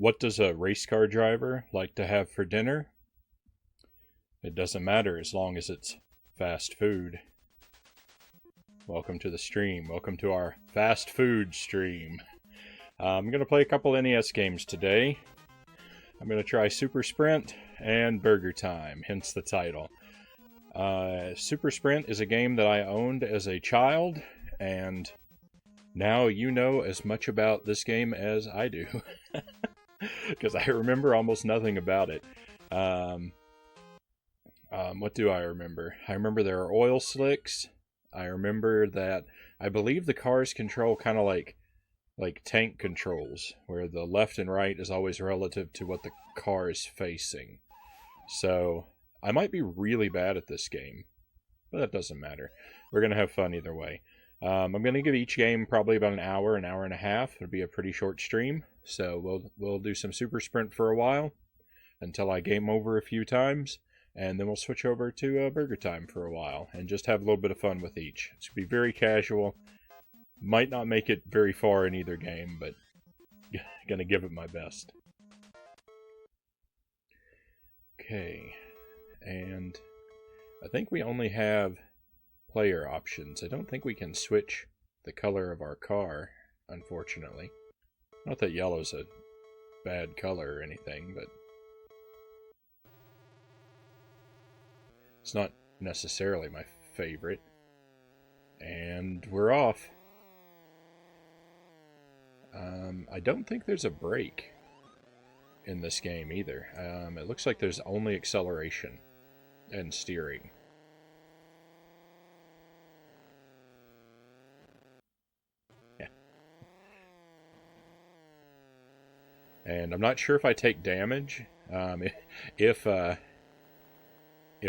What does a race car driver like to have for dinner? It doesn't matter as long as it's fast food. Welcome to the stream. Welcome to our fast food stream. I'm going to play a couple NES games today. I'm going to try Super Sprint and Burger Time, hence the title. Super Sprint is a game that I owned as a child, and now you know as much about this game as I do. Because I remember almost nothing about it. What do I remember? I remember there are oil slicks. I remember that I believe the cars control kind of like tank controls, where the left and right is always relative to what the car is facing. So I might be really bad at this game, but that doesn't matter. We're going to have fun either way. I'm going to give each game probably about an hour and a half. It'll be a pretty short stream, so we'll do some Super Sprint for a while until I game over a few times, and then we'll switch over to Burger Time for a while and just have a little bit of fun with each. It should be very casual. Might not make it very far in either game, but gonna give it my best. Okay, and I think we only have player options. I don't think we can switch the color of our car, unfortunately. Not that yellow's a bad color or anything, but it's not necessarily my favorite. And we're off. I don't think there's a brake in this game either. It looks like there's only acceleration and steering. Yeah. And I'm not sure if I take damage. If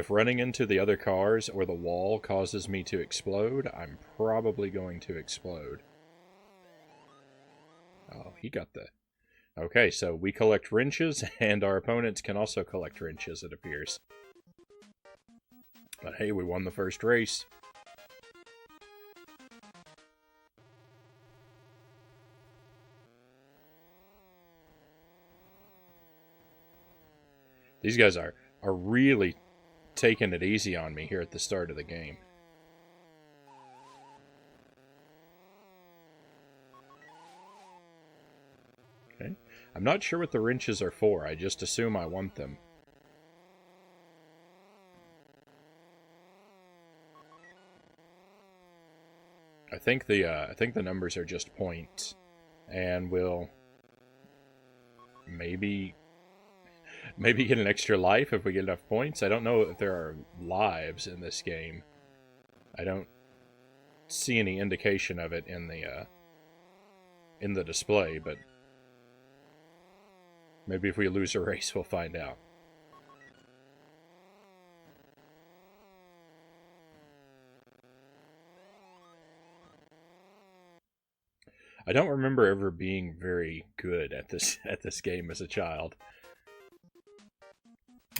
running into the other cars or the wall causes me to explode, I'm probably going to explode. Oh, he got the... Okay, so we collect wrenches, and our opponents can also collect wrenches, it appears. But hey, we won the first race. These guys are really taking it easy on me here at the start of the game. Okay. I'm not sure what the wrenches are for. I just assume I want them. I think the numbers are just points, and we'll maybe get an extra life if we get enough points. I don't know if there are lives in this game. I don't see any indication of it in the display, but maybe if we lose a race, we'll find out. I don't remember ever being very good at this game as a child.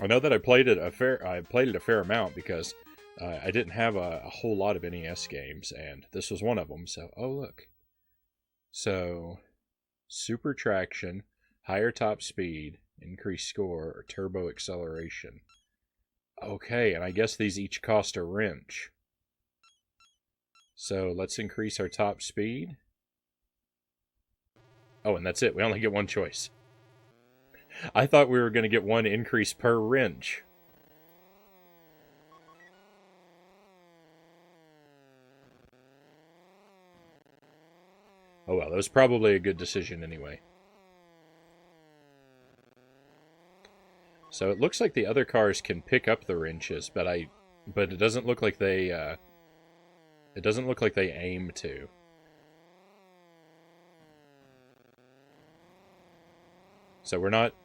I know that I played it a fair amount because I didn't have a whole lot of NES games, and this was one of them. So, oh look. So, super traction, higher top speed, increased score, or turbo acceleration. Okay, and I guess these each cost a wrench. So let's increase our top speed. Oh, and that's it. We only get one choice. I thought we were going to get one increase per wrench. Oh well, that was probably a good decision anyway. So it looks like the other cars can pick up the wrenches, but it doesn't look like they aim to. So we're not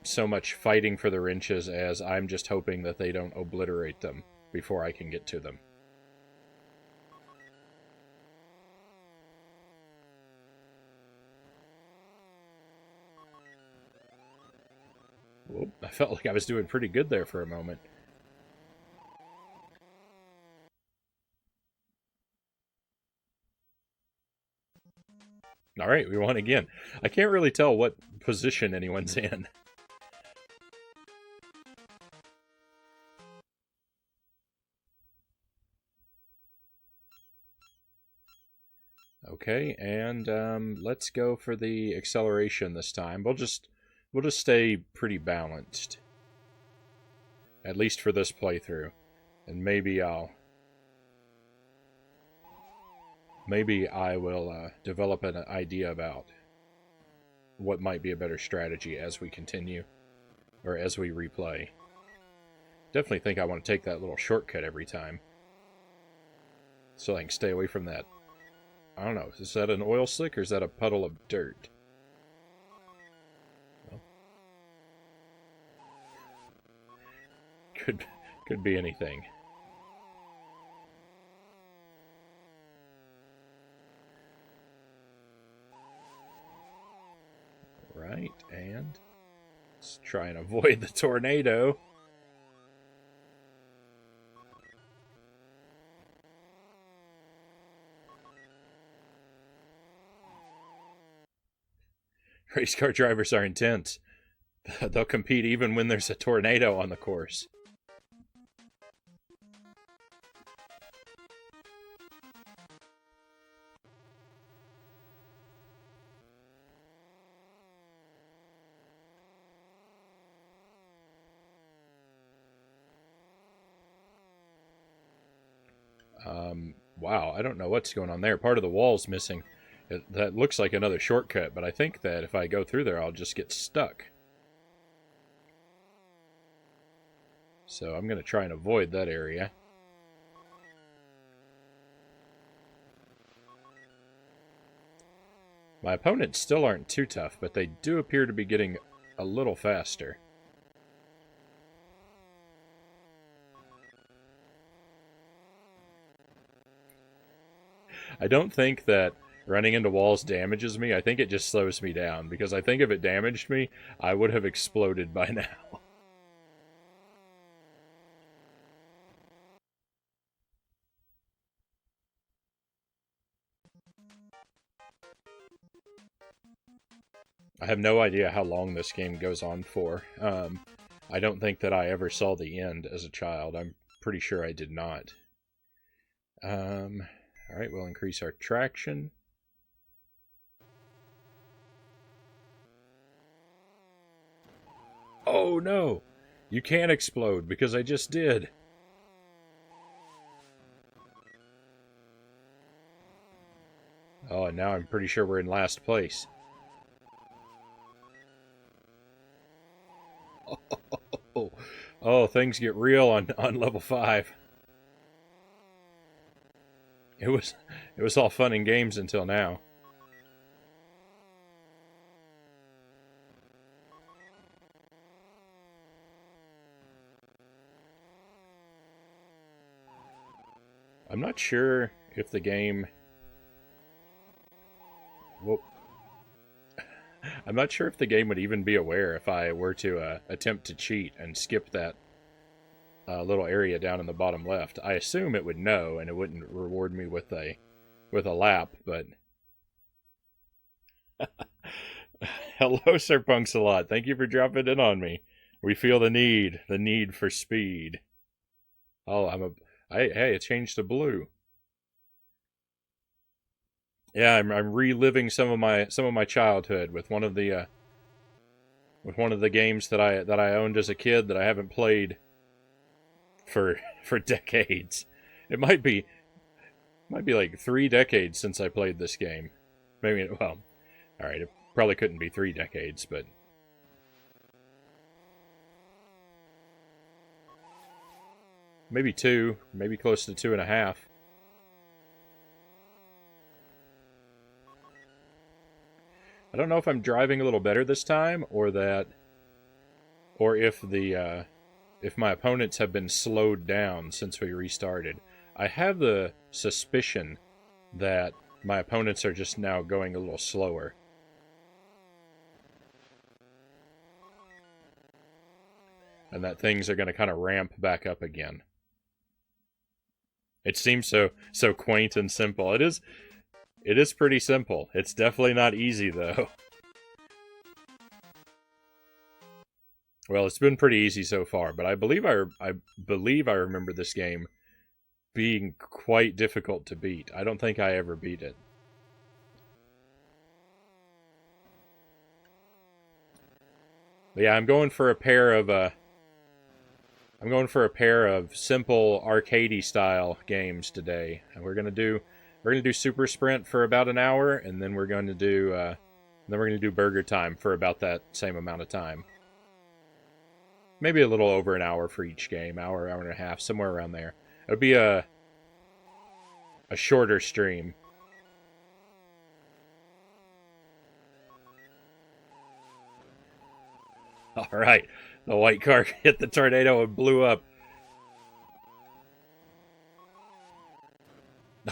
so much fighting for the wrenches as I'm just hoping that they don't obliterate them before I can get to them. Whoop, I felt like I was doing pretty good there for a moment. All right, we won again. I can't really tell what position anyone's in. Okay, and let's go for the acceleration this time. We'll just stay pretty balanced, at least for this playthrough, and maybe I will develop an idea about what might be a better strategy as we continue, or as we replay. Definitely think I want to take that little shortcut every time, so I can stay away from that. I don't know, is that an oil slick or is that a puddle of dirt? Well, could be anything. Right, and let's try and avoid the tornado. Race car drivers are intense. They'll compete even when there's a tornado on the course. Wow, I don't know what's going on there. Part of the wall's missing. That looks like another shortcut, but I think that if I go through there, I'll just get stuck. So I'm going to try and avoid that area. My opponents still aren't too tough, but they do appear to be getting a little faster. I don't think that running into walls damages me. I think it just slows me down, because I think if it damaged me, I would have exploded by now. I have no idea how long this game goes on for. I don't think that I ever saw the end as a child. I'm pretty sure I did not. Alright, we'll increase our traction. Oh no! You can't explode, because I just did. Oh, and now I'm pretty sure we're in last place. Oh, things get real on level 5. It was all fun and games until now. I'm not sure if the game... Well, I'm not sure if the game would even be aware if I were to attempt to cheat and skip that little area down in the bottom left. I assume it would know, and it wouldn't reward me with a lap, but... Hello, Sir Punks-a-Lot. Thank you for dropping in on me. We feel the need for speed. Oh, hey, it changed to blue. Yeah, I'm reliving some of my childhood with one of the games that I owned as a kid that I haven't played for decades. It might be like 3 decades since I played this game. Maybe, well, all right, it probably couldn't be 3 decades, but maybe 2, maybe close to 2.5. I don't know if I'm driving a little better this time, or if if my opponents have been slowed down since we restarted. I have the suspicion that my opponents are just now going a little slower. And that things are going to kind of ramp back up again. It seems so quaint and simple. It It is pretty simple. It's definitely not easy, though. Well, it's been pretty easy so far, but I believe I remember this game being quite difficult to beat. I don't think I ever beat it. But yeah, I'm going for a pair of simple arcadey style games today. And we're gonna do Super Sprint for about an hour, and then we're going to do Burger Time for about that same amount of time. Maybe a little over an hour for each game, hour and a half, somewhere around there. It'll be a shorter stream. All right, the white car hit the tornado and blew up.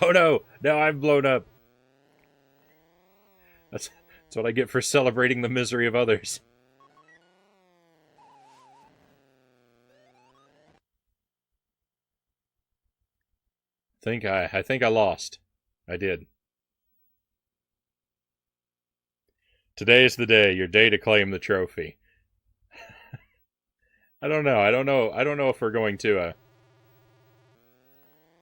Oh no! Now I'm blown up. That's what I get for celebrating the misery of others. I think I lost. I did. Today is the day, your day to claim the trophy. I don't know. I don't know if we're going to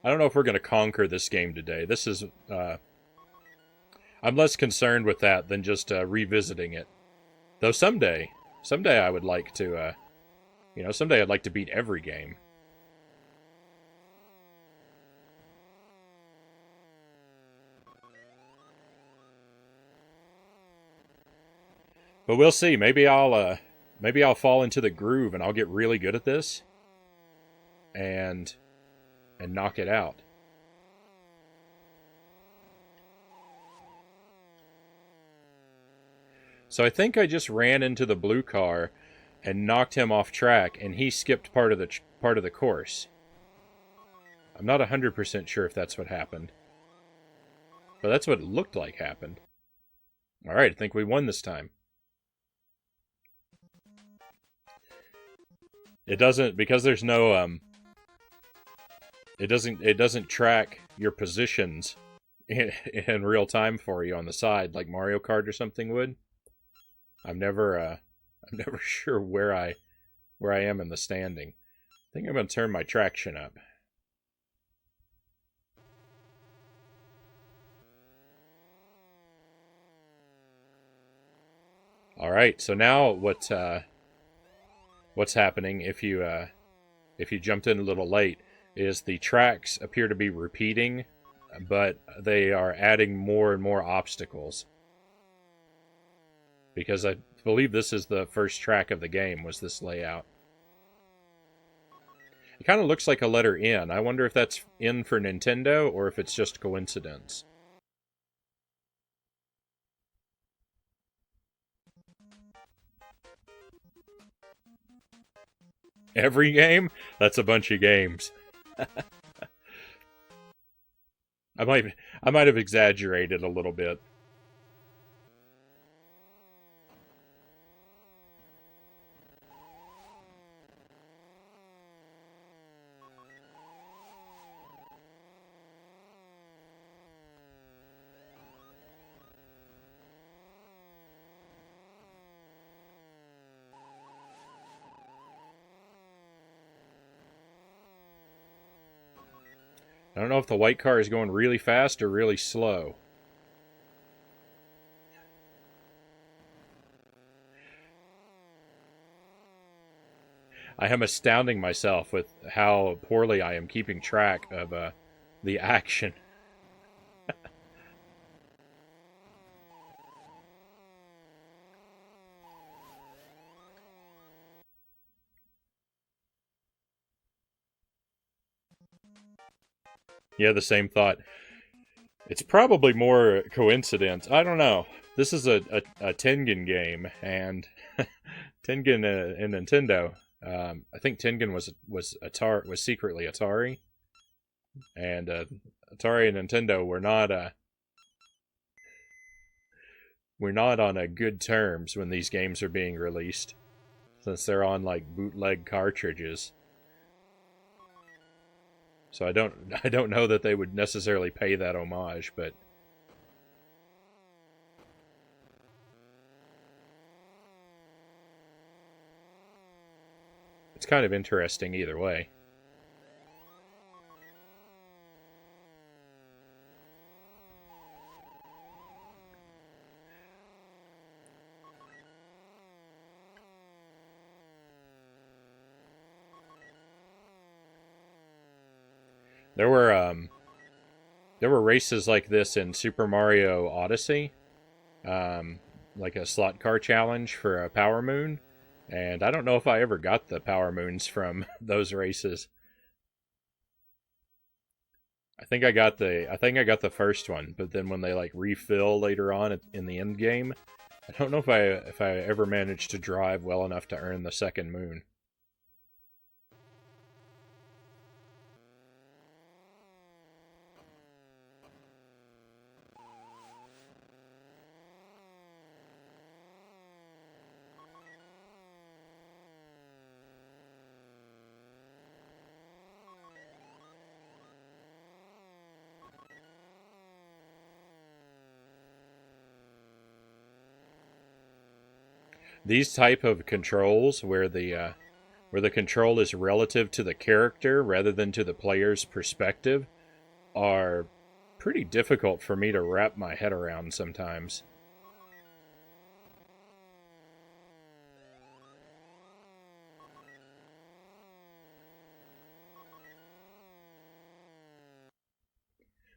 I don't know if we're going to conquer this game today. This is I'm less concerned with that than just revisiting it. Though someday I would like to someday I'd like to beat every game. But we'll see. Maybe I'll fall into the groove and I'll get really good at this and knock it out. So I think I just ran into the blue car and knocked him off track, and he skipped part of the course. I'm not 100% sure if that's what happened, but that's what it looked like happened. All right, I think we won this time. It doesn't, because there's no it doesn't track your positions in real time for you on the side like Mario Kart or something would. I'm never sure where I am in the standing. I think I'm going to turn my traction up. All right, so now what's happening if you jumped in a little late is the tracks appear to be repeating, but they are adding more and more obstacles. Because I believe this is the first track of the game, was this layout. It kind of looks like a letter N. I wonder if that's N for Nintendo or if it's just coincidence. Every game? That's a bunch of games. I might have exaggerated a little bit. I don't know if the white car is going really fast or really slow. I am astounding myself with how poorly I am keeping track of the action. Yeah, the same thought. It's probably more coincidence. I don't know. This is a Tengen game, and Tengen and Nintendo. I think Tengen was secretly Atari, and Atari and Nintendo were not on a good terms when these games are being released, since they're on like bootleg cartridges. So I don't know that they would necessarily pay that homage, but kind of interesting either way. There were races like this in Super Mario Odyssey, um, like a slot car challenge for a Power Moon, and I don't know if I ever got the Power Moons from those races. I think I got the first one, but then when they like refill later on in the end game, I don't know if I ever managed to drive well enough to earn the second moon. These type of controls where the control is relative to the character rather than to the player's perspective are pretty difficult for me to wrap my head around sometimes.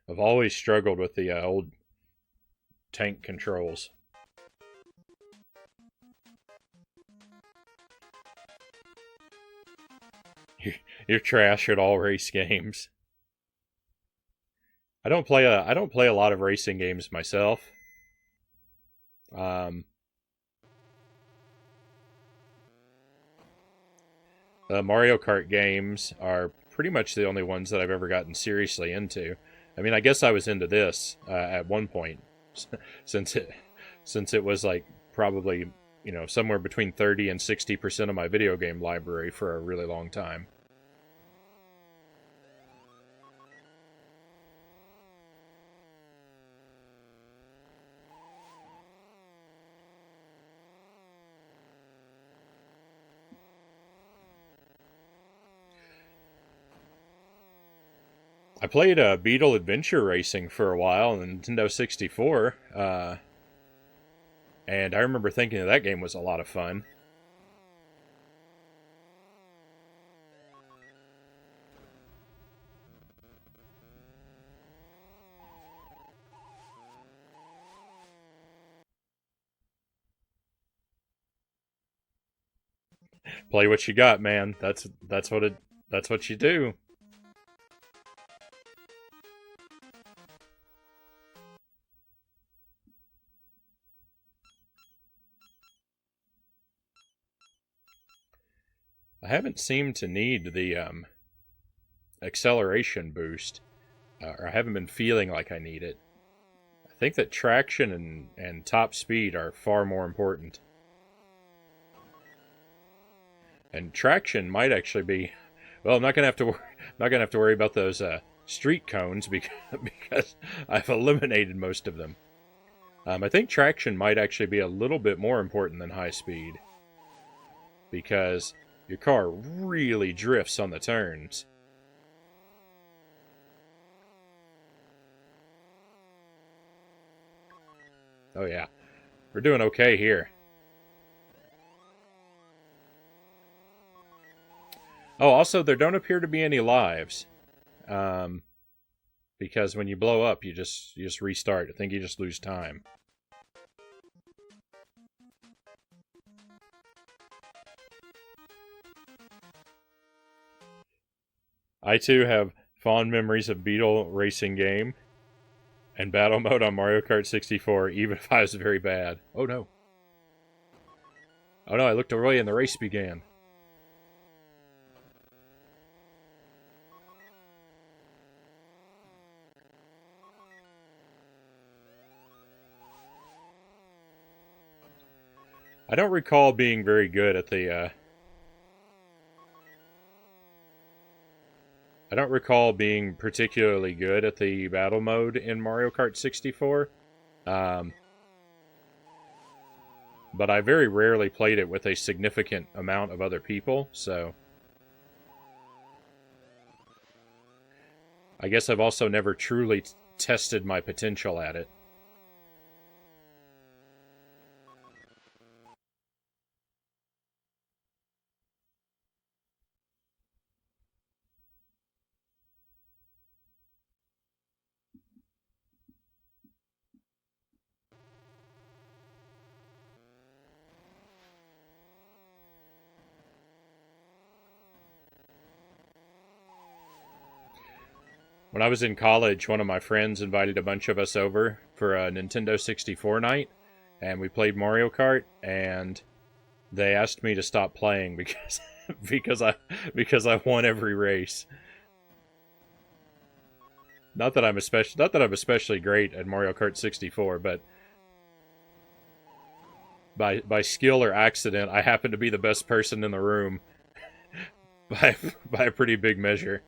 I've always struggled with the old tank controls. You're trash at all race games. I don't play a lot of racing games myself. Um, the Mario Kart games are pretty much the only ones that I've ever gotten seriously into. I mean, I guess I was into this at one point, since it was like probably somewhere between 30 and 60% of my video game library for a really long time. I played Beetle Adventure Racing for a while on Nintendo 64, and I remember thinking that game was a lot of fun. Play what you got, man. That's what you do. I haven't seemed to need the acceleration boost, or I haven't been feeling like I need it. I think that traction and top speed are far more important. And traction might actually be, well, I'm not gonna have to not gonna have to worry about those street cones because I've eliminated most of them. I think traction might actually be a little bit more important than high speed because your car really drifts on the turns. Oh yeah, we're doing okay here. Oh, also, there don't appear to be any lives. Um, because when you blow up, you just restart. I think you just lose time. I too have fond memories of Beetle Racing game and battle mode on Mario Kart 64, even if I was very bad. Oh no. Oh no, I looked away and the race began. I don't recall being very good at the I don't recall being particularly good at the battle mode in Mario Kart 64. Um, but I very rarely played it with a significant amount of other people, so I guess I've also never truly tested my potential at it. When I was in college, one of my friends invited a bunch of us over for a Nintendo 64 night, and we played Mario Kart, and they asked me to stop playing because because I won every race. Not that I'm especially great at Mario Kart 64, but by skill or accident, I happen to be the best person in the room by by a pretty big measure.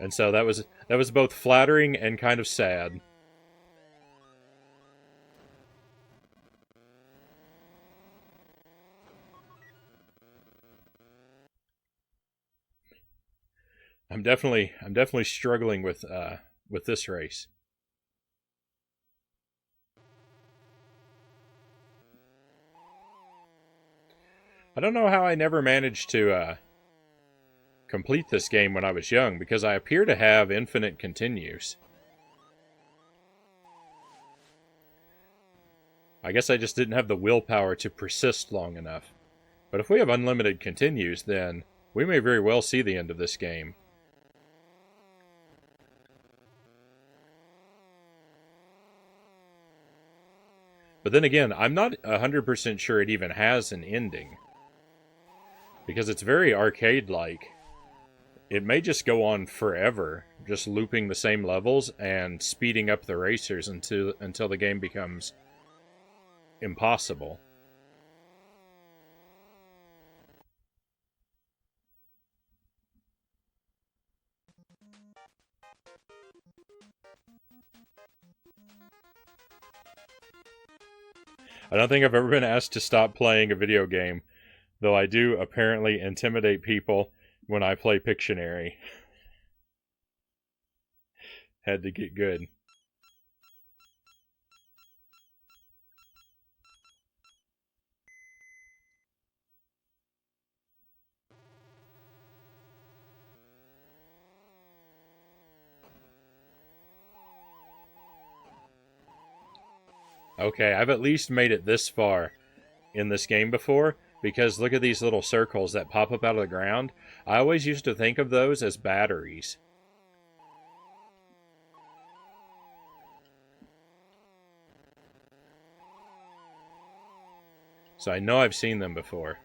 And so that was both flattering and kind of sad. I'm definitely struggling with this race. I don't know how I never managed to complete this game when I was young, because I appear to have infinite continues. I guess I just didn't have the willpower to persist long enough. But if we have unlimited continues, then we may very well see the end of this game. But then again, I'm not 100% sure it even has an ending, because it's very arcade-like. It may just go on forever, just looping the same levels and speeding up the racers until the game becomes impossible. I don't think I've ever been asked to stop playing a video game, though I do apparently intimidate people when I play Pictionary. Had to get good. Okay, I've at least made it this far in this game before, because look at these little circles that pop up out of the ground. I always used to think of those as batteries. So I know I've seen them before.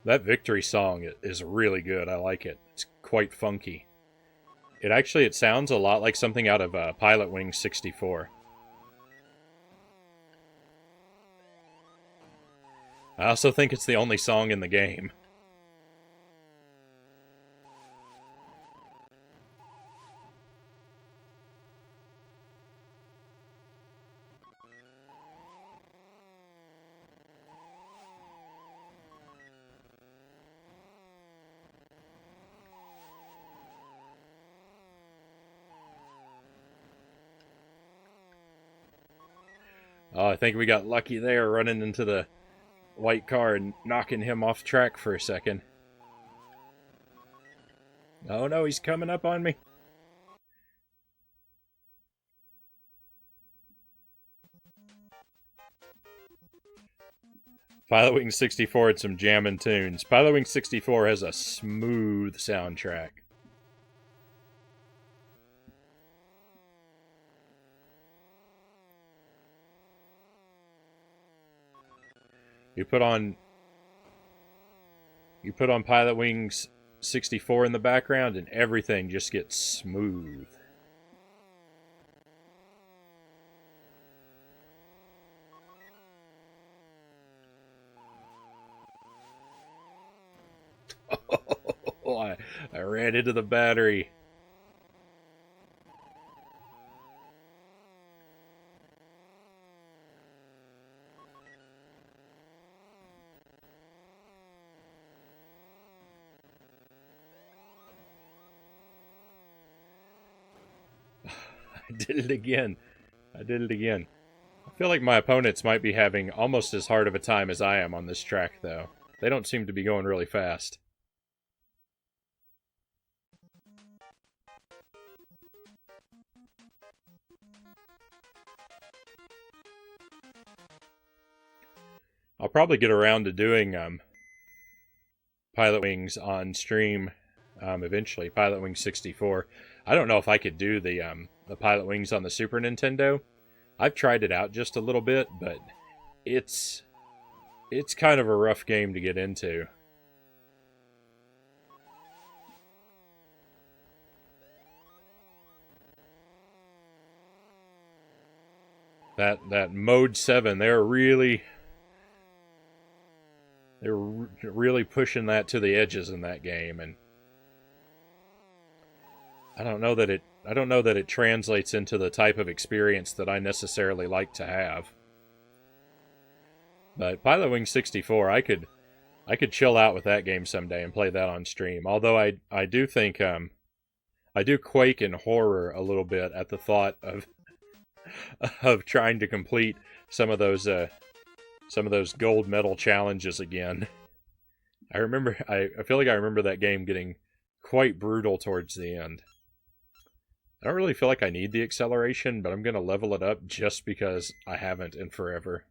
That victory song is really good. I like it. It's quite funky. It sounds a lot like something out of Pilot Wings 64. I also think it's the only song in the game. Oh, I think we got lucky there, running into the white car and knocking him off track for a second. Oh no, he's coming up on me. Pilot Wings 64 had some jammin' tunes. Pilot Wings 64 has a smooth soundtrack. You put on Pilot Wings 64 in the background and everything just gets smooth. ran into the battery. I did it again. I did it again. I feel like my opponents might be having almost as hard of a time as I am on this track, though. They don't seem to be going really fast. I'll probably get around to doing Pilot Wings on stream eventually. Pilot Wings 64. I don't know if I could do the Pilot Wings on the Super Nintendo. I've tried it out just a little bit, but it's kind of a rough game to get into. That mode 7, they're really pushing that to the edges in that game, and I don't know that it translates into the type of experience that I necessarily like to have. But Pilot Wings 64, I could chill out with that game someday and play that on stream. Although I do think I do quake in horror a little bit at the thought of trying to complete some of those gold medal challenges again. I feel like I remember that game getting quite brutal towards the end. I don't really feel like I need the acceleration, but I'm going to level it up just because I haven't in forever.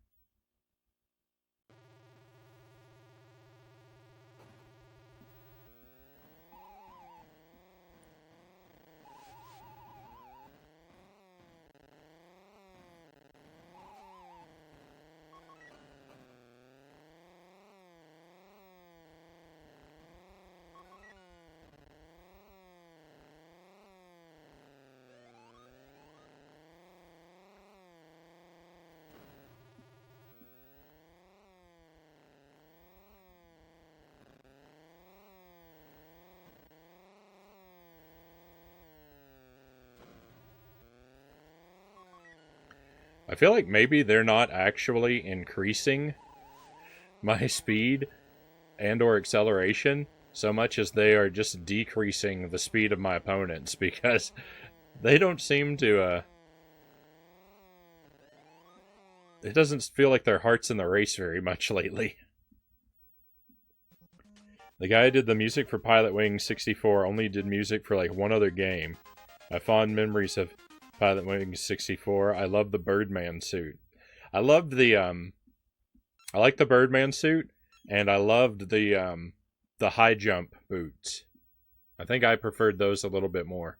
I feel like maybe they're not actually increasing my speed and or acceleration so much as they are just decreasing the speed of my opponents, because they don't seem to it doesn't feel like their heart's in the race very much lately. The guy who did the music for Pilot Wings 64 only did music for like one other game. My fond memories of Pilot Wings 64. I love the Birdman suit. I loved the I like the Birdman suit, and I loved the high jump boots. I think I preferred those a little bit more.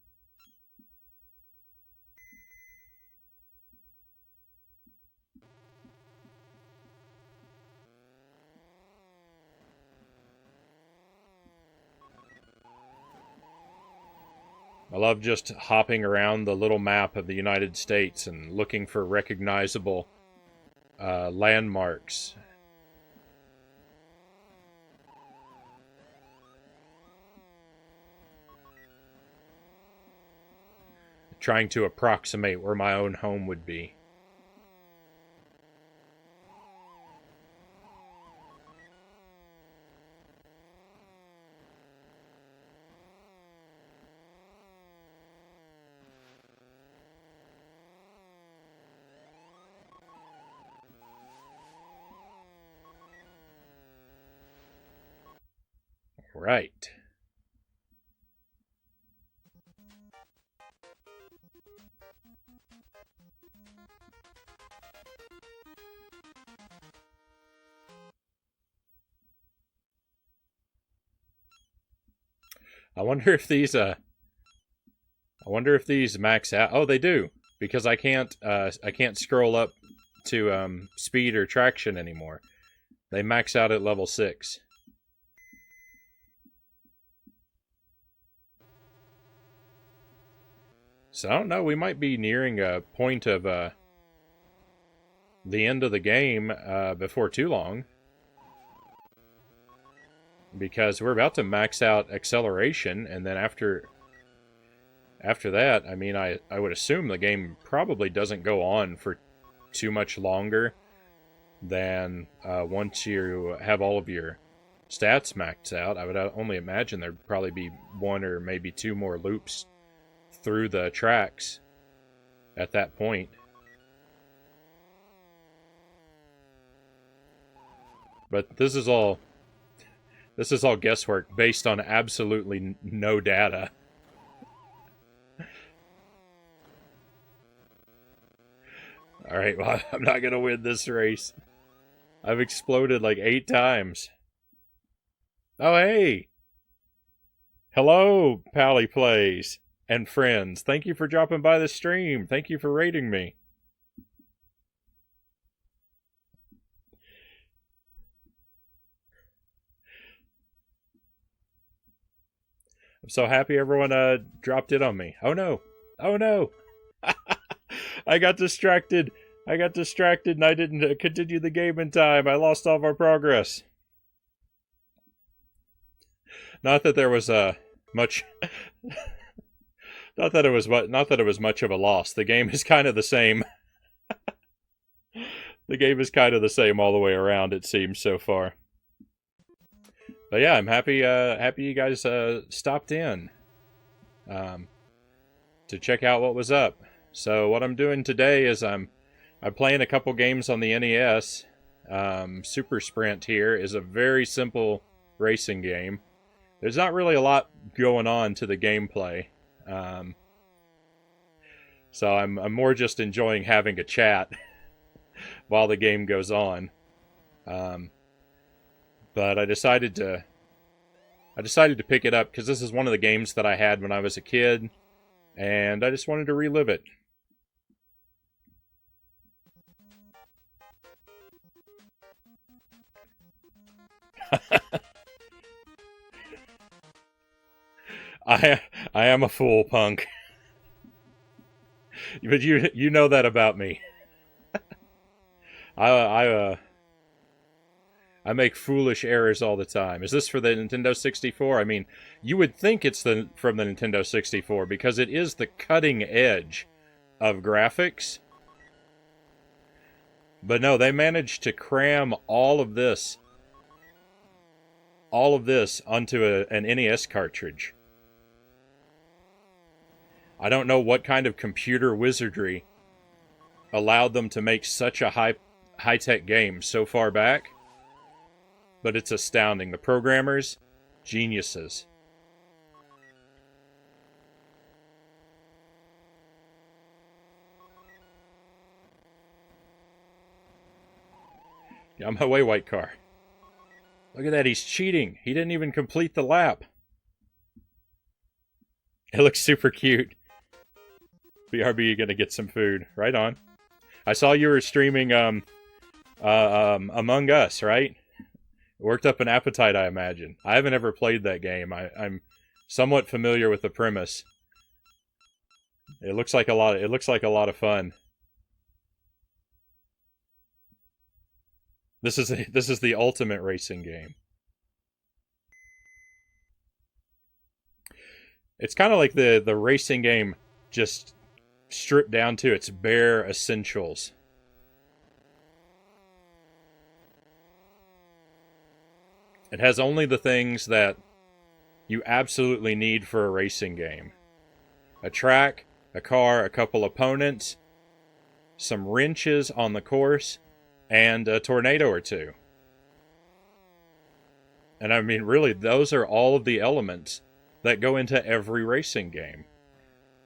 I love just hopping around the little map of the United States and looking for recognizable landmarks. Trying to approximate where my own home would be. Right. I wonder if these max out. Oh, they do, because I can't scroll up to speed or traction anymore. They max out at level 6. So I don't know, we might be nearing a point of the end of the game before too long. because we're about to max out acceleration, and then after that, I mean, I would assume the game probably doesn't go on for too much longer than once you have all of your stats maxed out. I would only imagine there'd probably be one or maybe two more loops through the tracks at that point. But this is all guesswork based on absolutely no data. Alright, well, I'm not gonna win this race. I've exploded like 8 times. Oh, hey! Hello, Pally Plays and friends. Thank you for dropping by the stream. Thank you for rating me. I'm so happy everyone dropped in on me. Oh no! Oh no! I got distracted. And I didn't continue the game in time. I lost all of our progress. Not that there was much. Not that it was much of a loss. The game is kind of the same. The game is kind of the same all the way around, it seems, so far. But yeah, I'm happy you guys stopped in to check out what was up. So what I'm doing today is I'm playing a couple games on the NES. Super Sprint here is a very simple racing game. There's not really a lot going on to the gameplay. So I'm more just enjoying having a chat while the game goes on. But I decided to pick it up because this is one of the games that I had when I was a kid, and I just wanted to relive it. I am a fool, punk. But you know that about me. I make foolish errors all the time. Is this for the Nintendo 64? I mean, you would think it's from the Nintendo 64 because it is the cutting edge of graphics. But no, they managed to cram all of this onto an NES cartridge. I don't know what kind of computer wizardry allowed them to make such a high-tech game so far back, but it's astounding. The programmers, geniuses. Get on my way, white car. Look at that, he's cheating. He didn't even complete the lap. It looks super cute. BRB, you're gonna get some food. Right on. I saw you were streaming Among Us, right? Worked up an appetite, I imagine. I haven't ever played that game. I'm somewhat familiar with the premise. It looks like a lot of fun. This is the ultimate racing game. It's kind of like the racing game just stripped down to its bare essentials. It has only the things that you absolutely need for a racing game. A track, a car, a couple opponents, some wrenches on the course, and a tornado or two. And I mean, really, those are all of the elements that go into every racing game.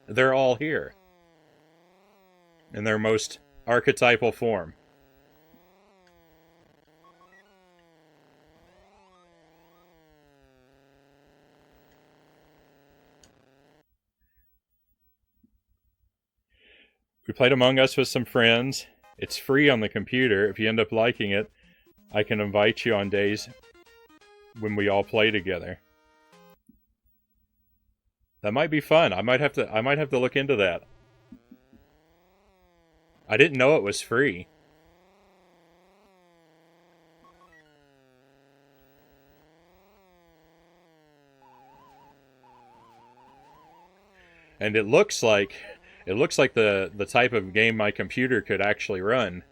They're all here in their most archetypal form. We played Among Us with some friends. It's free on the computer. If you end up liking it, I can invite you on days when we all play together. That might be fun. I might have to look into that. I didn't know it was free. And it looks like the type of game my computer could actually run.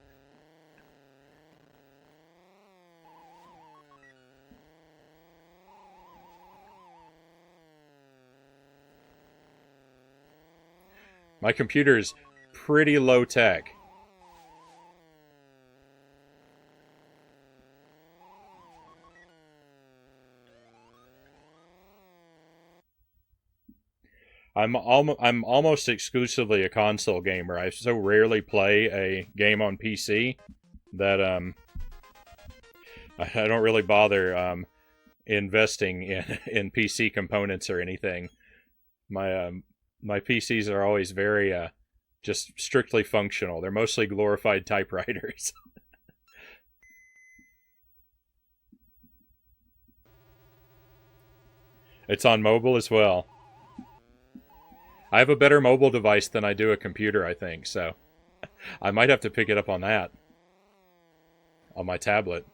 My computer's pretty low tech. I'm almost exclusively a console gamer. I so rarely play a game on PC that I don't really bother investing in PC components or anything. My PCs are always very just strictly functional. They're mostly glorified typewriters. It's on mobile as well. I have a better mobile device than I do a computer, I think, so I might have to pick it up on that on my tablet.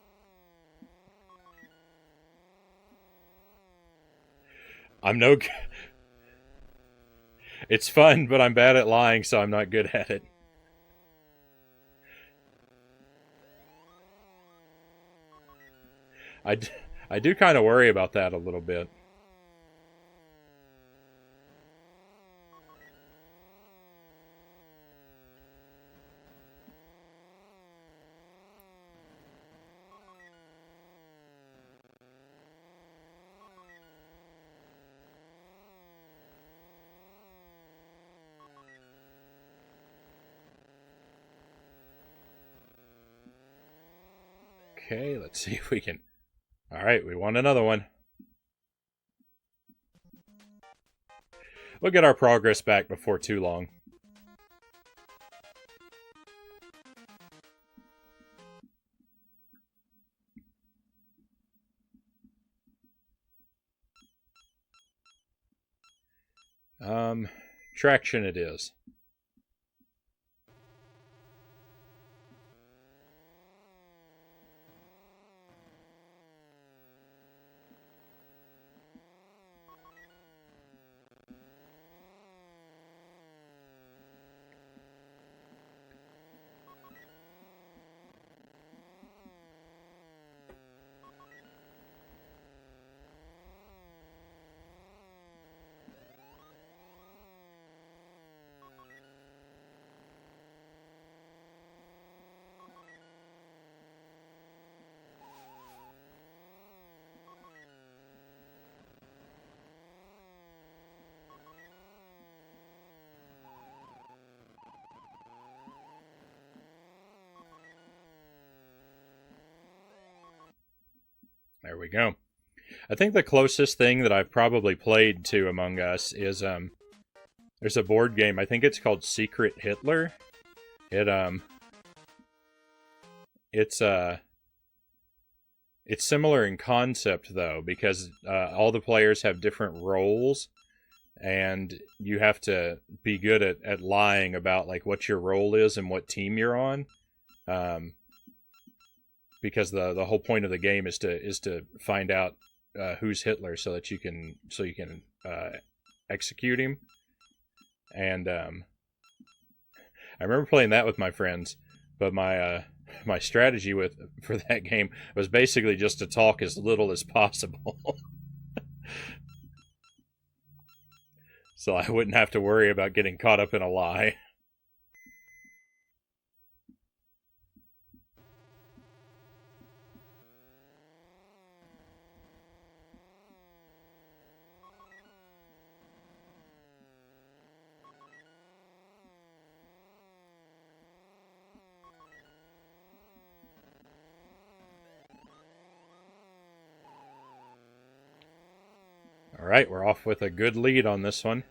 I'm no It's fun, but I'm bad at lying, so I'm not good at it. I, d- I do kind of worry about that a little bit. Okay, let's see if we can. Alright, we won another one. We'll get our progress back before too long. Traction it is. There we go. I think the closest thing that I've probably played to Among Us is there's a board game. I think it's called Secret Hitler. It it's it's similar in concept though because all the players have different roles and you have to be good at lying about like what your role is and what team you're on. Um, because the whole point of the game is to find out who's Hitler so that you can execute him. And I remember playing that with my friends, but my strategy for that game was basically just to talk as little as possible, so I wouldn't have to worry about getting caught up in a lie. All right, we're off with a good lead on this one.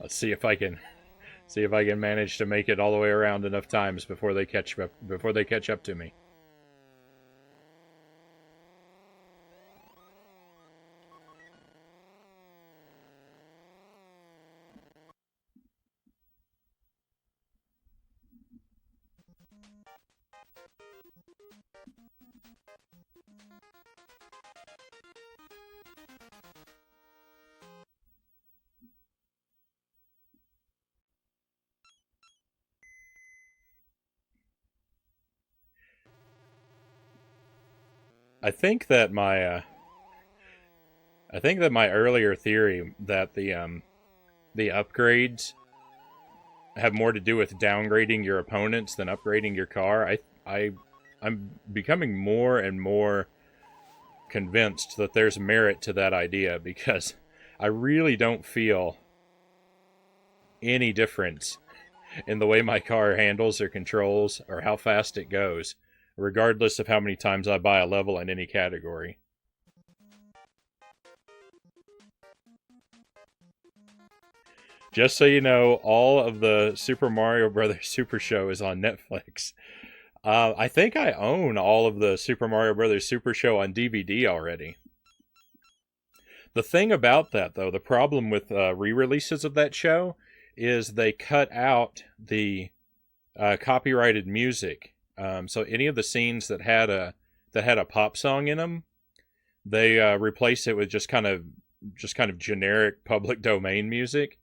Let's see if I can manage to make it all the way around enough times before they catch up to me. I think that my earlier theory that the upgrades have more to do with downgrading your opponents than upgrading your car. I'm becoming more and more convinced that there's merit to that idea, because I really don't feel any difference in the way my car handles or controls or how fast it goes, regardless of how many times I buy a level in any category. Just so you know, all of the Super Mario Brothers Super Show is on Netflix. I think I own all of the Super Mario Brothers Super Show on DVD already. The thing about that, though, the problem with re-releases of that show is they cut out the copyrighted music. So any of the scenes that had a pop song in them, they replace it with just kind of generic public domain music.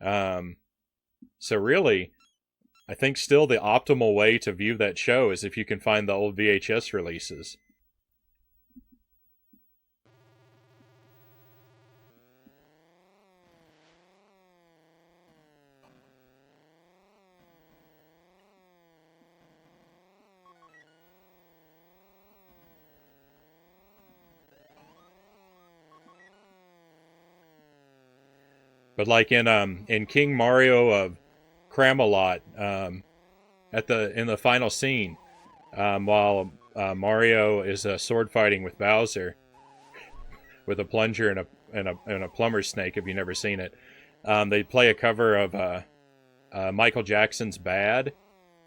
So really, I think still the optimal way to view that show is if you can find the old VHS releases. But like in King Mario of Cramalot, in the final scene, while Mario is sword fighting with Bowser with a plunger and a plumber's snake. If you've never seen it, they play a cover of Michael Jackson's "Bad"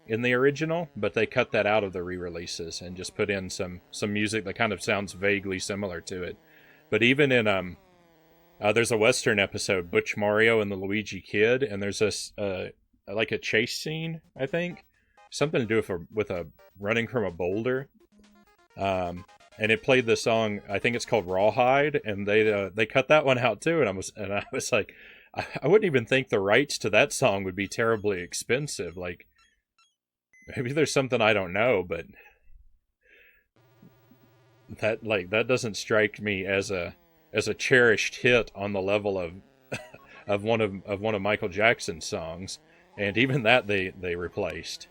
in the original, but they cut that out of the re-releases and just put in some music that kind of sounds vaguely similar to it. But even in there's a Western episode, Butch Mario and the Luigi Kid, and there's like a chase scene, I think, something to do with a running from a boulder, and it played the song. I think it's called Rawhide, and they cut that one out too. And I was like, I wouldn't even think the rights to that song would be terribly expensive. Like, maybe there's something I don't know, but that doesn't strike me as a cherished hit on the level of one of Michael Jackson's songs, and even that they replaced.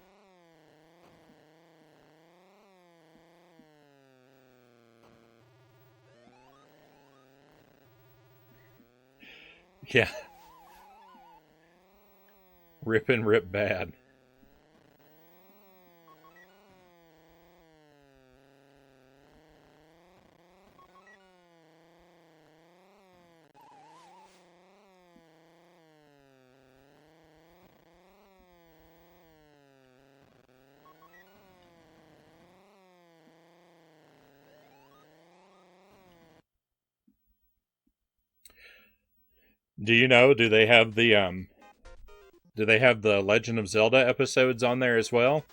Yeah, rip and rip bad. Do you know? Do they have the Legend of Zelda episodes on there as well?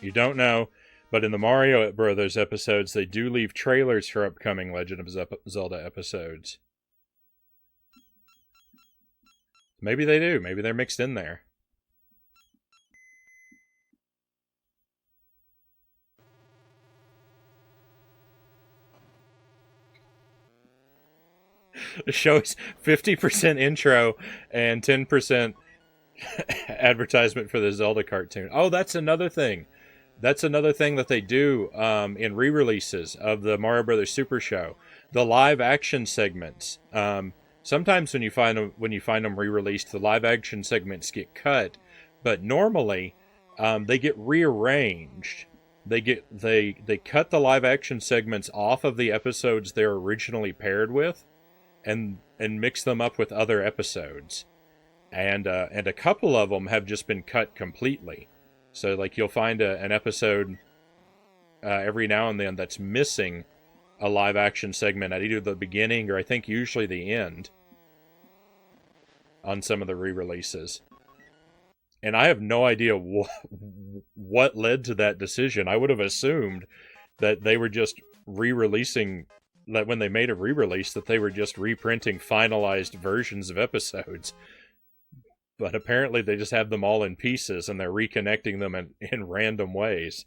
You don't know, but in the Mario Brothers episodes, they do leave trailers for upcoming Legend of Zelda episodes. Maybe they do. Maybe they're mixed in there. The show is 50% intro and 10% advertisement for the Zelda cartoon. Oh, that's another thing That's another thing that they do in re-releases of the Mario Brothers Super Show. The live action segments. Sometimes when you find them re-released, the live action segments get cut, but normally they get rearranged. They cut the live action segments off of the episodes they're originally paired with, and mix them up with other episodes. And a couple of them have just been cut completely. So like you'll find an episode every now and then that's missing a live action segment at either the beginning or I think usually the end on some of the re-releases. And I have no idea what led to that decision. I would have assumed that they were just re-releasing, that when they made a re-release that they were just reprinting finalized versions of episodes. But apparently they just have them all in pieces and they're reconnecting them in random ways.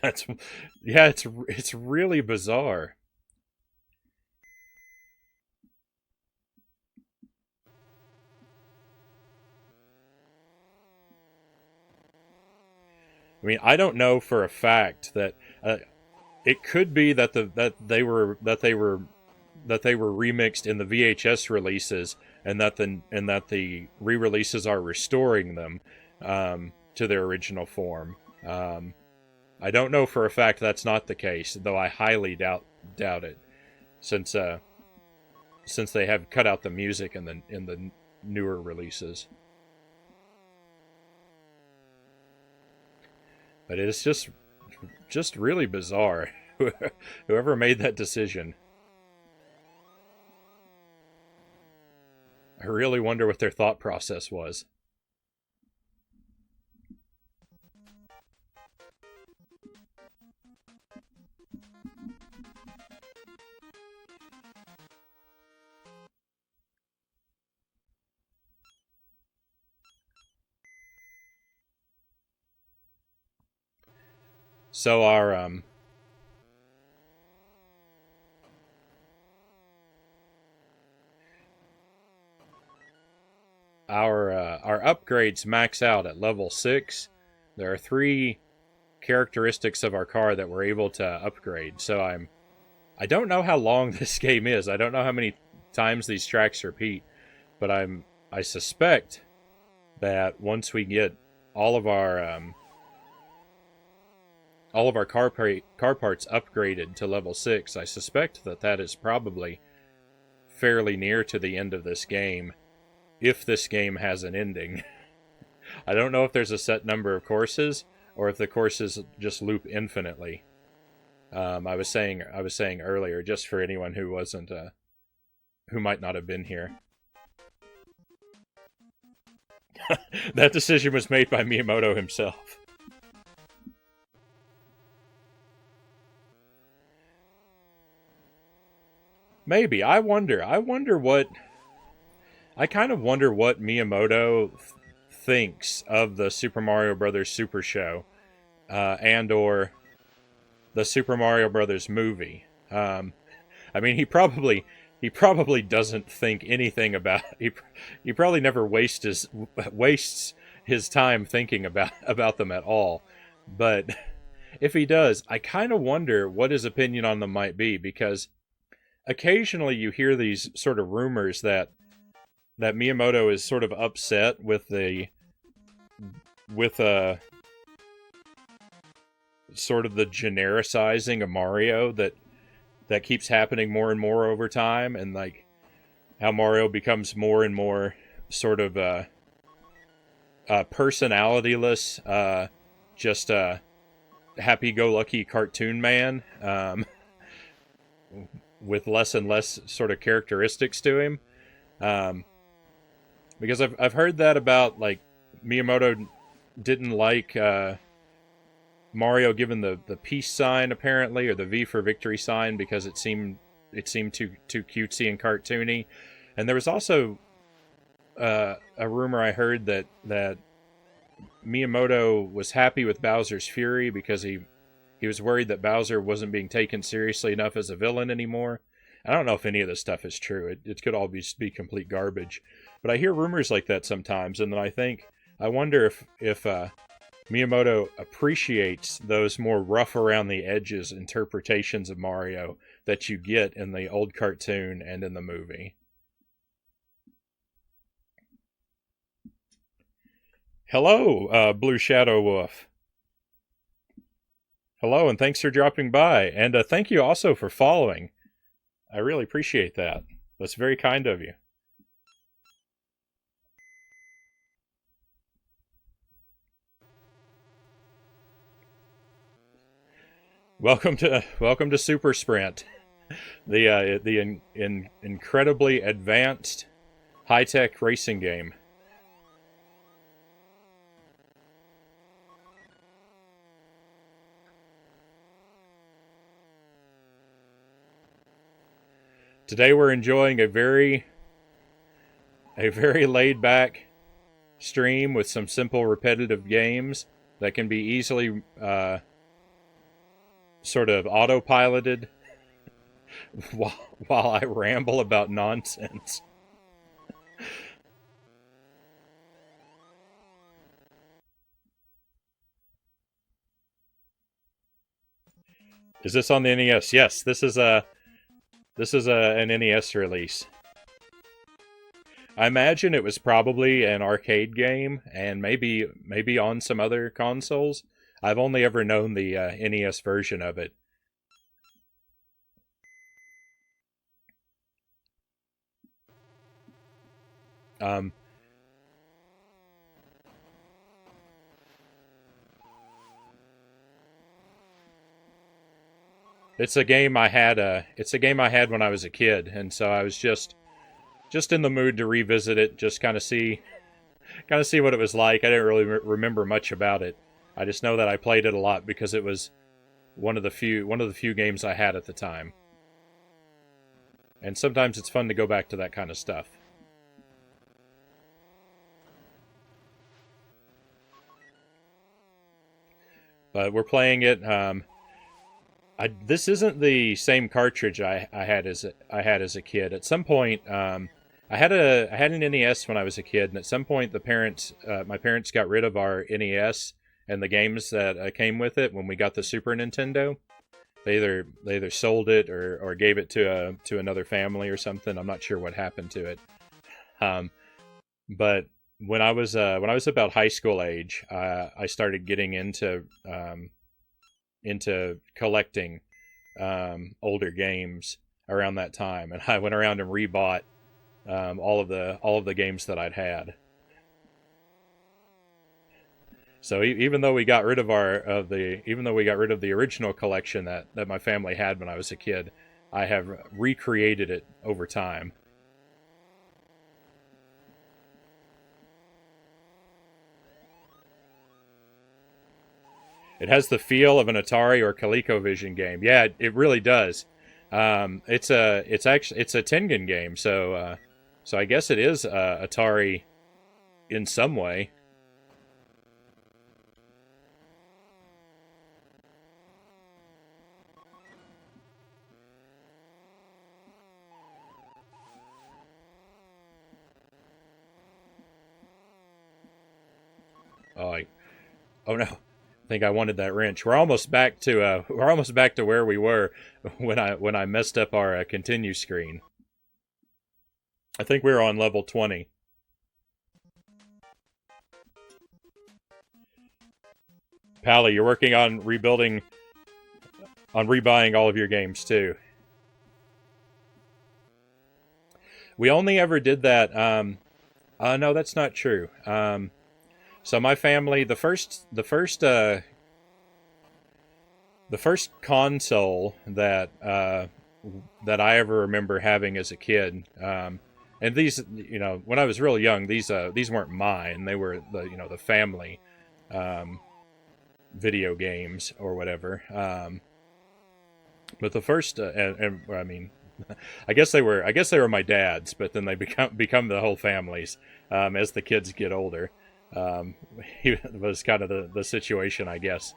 It's really bizarre. I mean, I don't know for a fact that it could be that they were remixed in the VHS releases, and that the re-releases are restoring them to their original form. I don't know for a fact that's not the case, though I highly doubt it, since they have cut out the music in the newer releases. But it's just really bizarre. Whoever made that decision. I really wonder what their thought process was. So our upgrades max out at level 6. There are 3 characteristics of our car that we're able to upgrade. So I don't know how long this game is. I don't know how many times these tracks repeat, but I suspect that once we get all of our car parts upgraded to level 6, I suspect that is probably fairly near to the end of this game, if this game has an ending. I don't know if there's a set number of courses, or if the courses just loop infinitely. I was saying earlier, just for anyone who wasn't, who might not have been here. That decision was made by Miyamoto himself. Maybe. I kind of wonder what Miyamoto thinks of the Super Mario Brothers Super Show, and or the Super Mario Brothers movie. I mean, he probably doesn't think anything about. He probably never wastes his time thinking about them at all. But if he does, I kind of wonder what his opinion on them might be, because occasionally you hear these sort of rumors that Miyamoto is sort of upset with sort of the genericizing of Mario that keeps happening more and more over time, and like how Mario becomes more and more sort of personalityless, just a happy-go-lucky cartoon man, with less and less sort of characteristics to him. Because I've heard that about, like, Miyamoto didn't like Mario given the peace sign, apparently, or the V for victory sign, because it seemed too cutesy and cartoony. And there was also a rumor I heard that Miyamoto was happy with Bowser's Fury because he was worried that Bowser wasn't being taken seriously enough as a villain anymore. I don't know if any of this stuff is true. It could all be complete garbage. But I hear rumors like that sometimes, and then I think, I wonder if Miyamoto appreciates those more rough around the edges interpretations of Mario that you get in the old cartoon and in the movie. Hello, Blue Shadow Wolf. Hello, and thanks for dropping by. And thank you also for following. I really appreciate that. That's very kind of you. Welcome to Super Sprint, the incredibly advanced high-tech racing game. Today we're enjoying a very laid-back stream with some simple repetitive games that can be easily sort of autopiloted while I ramble about nonsense. Is this on the NES? Yes, this is an NES release. I imagine it was probably an arcade game, and maybe on some other consoles. I've only ever known the NES version of it. It's a game I had. It's a game I had when I was a kid, and so I was just in the mood to revisit it, just kind of see what it was like. I didn't really remember much about it. I just know that I played it a lot because it was one of the few games I had at the time. And sometimes it's fun to go back to that kind of stuff. But we're playing it. This isn't the same cartridge I had as a kid. At some point, I had an NES when I was a kid, and at some point, my parents got rid of our NES and the games that came with it when we got the Super Nintendo. They either sold it or gave it to another family or something. I'm not sure what happened to it. But when I was about high school age, I started getting into collecting older games around that time, and I went around and rebought all of the games that I'd had. So even though we got rid of the original collection that my family had when I was a kid, I have recreated it over time. It has the feel of an Atari or ColecoVision game. Yeah, it really does. It's a Tengen game, so I guess it is Atari in some way. Oh no! I think I wanted that wrench. We're almost back to where we were when I messed up our continue screen. I think we were on level 20. Pally, you're working on rebuying all of your games too. We only ever did that. No, that's not true. So my family, the first console that I ever remember having as a kid, and these, when I was real young, these weren't mine. They were the family video games or whatever. But the first, and I mean, I guess they were my dad's, but then they become the whole family's as the kids get older. It was kind of the situation, I guess.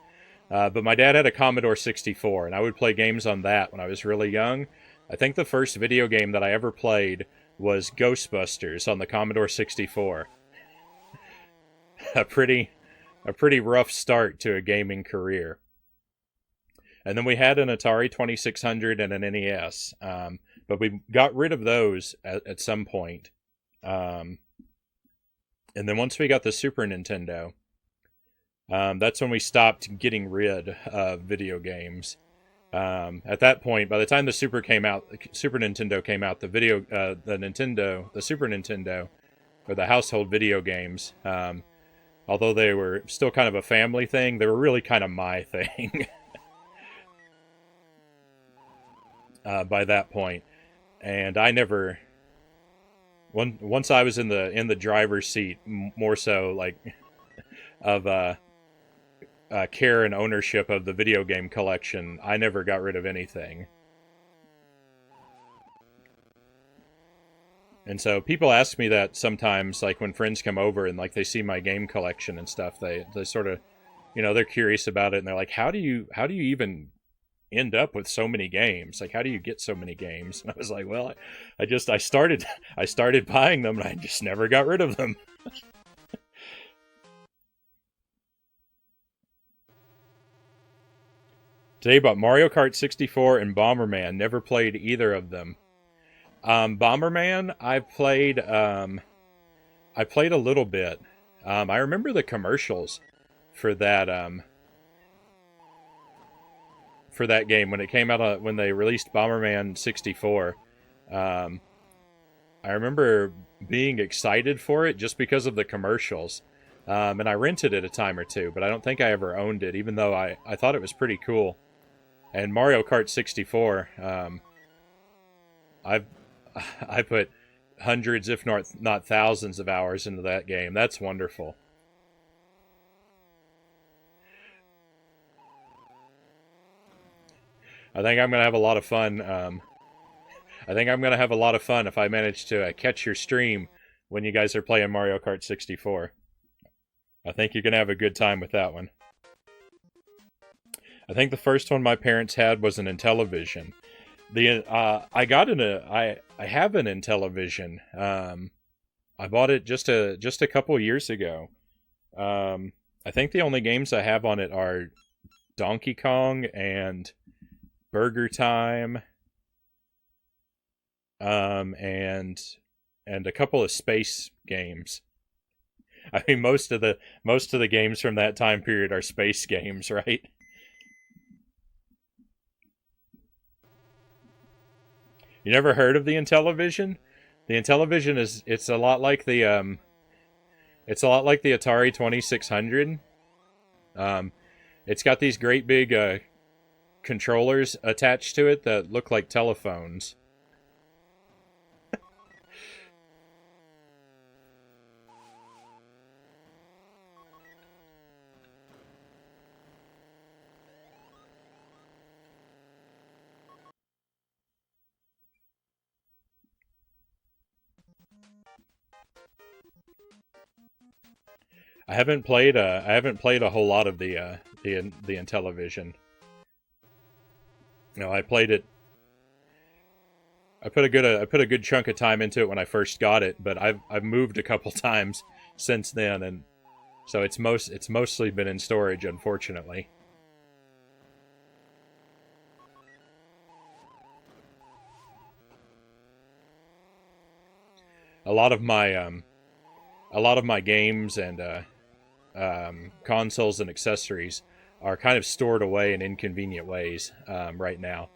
But my dad had a Commodore 64, and I would play games on that when I was really young. I think the first video game that I ever played was Ghostbusters on the Commodore 64. a pretty rough start to a gaming career. And then we had an Atari 2600 and an NES, but we got rid of those at some point. And then once we got the Super Nintendo, that's when we stopped getting rid of video games. At that point, by the time the Super Nintendo came out, the Super Nintendo, or the household video games, although they were still kind of a family thing, they were really kind of my thing. By that point, and I never. Once I was in the driver's seat, more so like of care and ownership of the video game collection, I never got rid of anything. And so people ask me that sometimes, like when friends come over and like they see my game collection and stuff, they sort of, they're curious about it, and they're like, how do you even end up with so many games? Like, how do you get so many games? And I was like, well, I started buying them, and I just never got rid of them. Today about Mario Kart 64 and Bomberman. Never played either of them. Bomberman, I played a little bit. I remember the commercials for that game when it came out, when they released Bomberman 64. I remember being excited for it just because of the commercials. And I rented it a time or two, but I don't think I ever owned it, even though I thought it was pretty cool. And Mario Kart 64, I put hundreds, if not thousands, of hours into that game. That's wonderful. I think I'm gonna have a lot of fun. I think I'm gonna have a lot of fun if I manage to catch your stream when you guys are playing Mario Kart 64. I think you're gonna have a good time with that one. I think the first one my parents had was an Intellivision. I have an Intellivision. I bought it just a couple years ago. I think the only games I have on it are Donkey Kong and Burger Time, and a couple of space games. I mean, most of the games from that time period are space games, right? You never heard of the Intellivision? The Intellivision it's a lot like the Atari 2600. It's got these great big controllers attached to it that look like telephones. I haven't played a whole lot of the Intellivision. No, I played it. I put a good chunk of time into it when I first got it, but I've moved a couple times since then, and so it's mostly been in storage, unfortunately. A lot of my games and consoles and accessories are kind of stored away in inconvenient ways right now.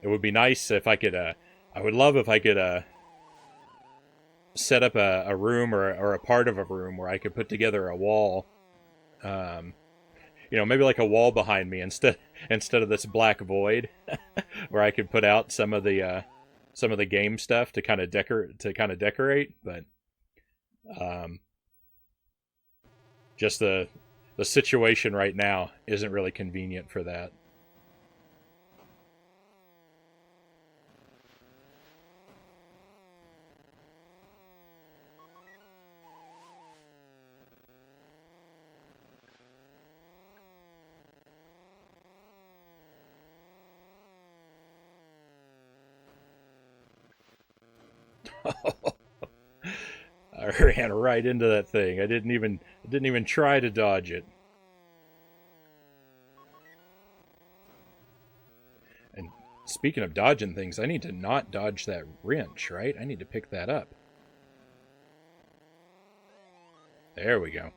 It would be nice if I could. I would love if I could set up a room or a part of a room where I could put together a wall. Maybe like a wall behind me instead of this black void, where I could put out some of the game stuff to kind of decorate, but just the situation right now isn't really convenient for that. All ran right into that thing. I didn't even try to dodge it. And speaking of dodging things, I need to not dodge that wrench, right? I need to pick that up. There we go.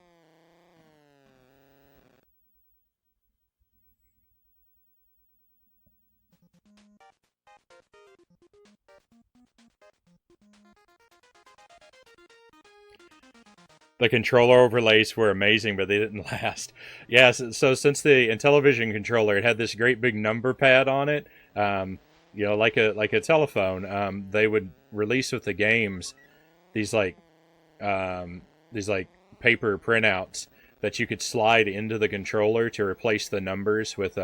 The controller overlays were amazing, but they didn't last. Yeah, so since the Intellivision controller, it had this great big number pad on it. Like a telephone. They would release with the games these like um, these like paper printouts that you could slide into the controller to replace the numbers with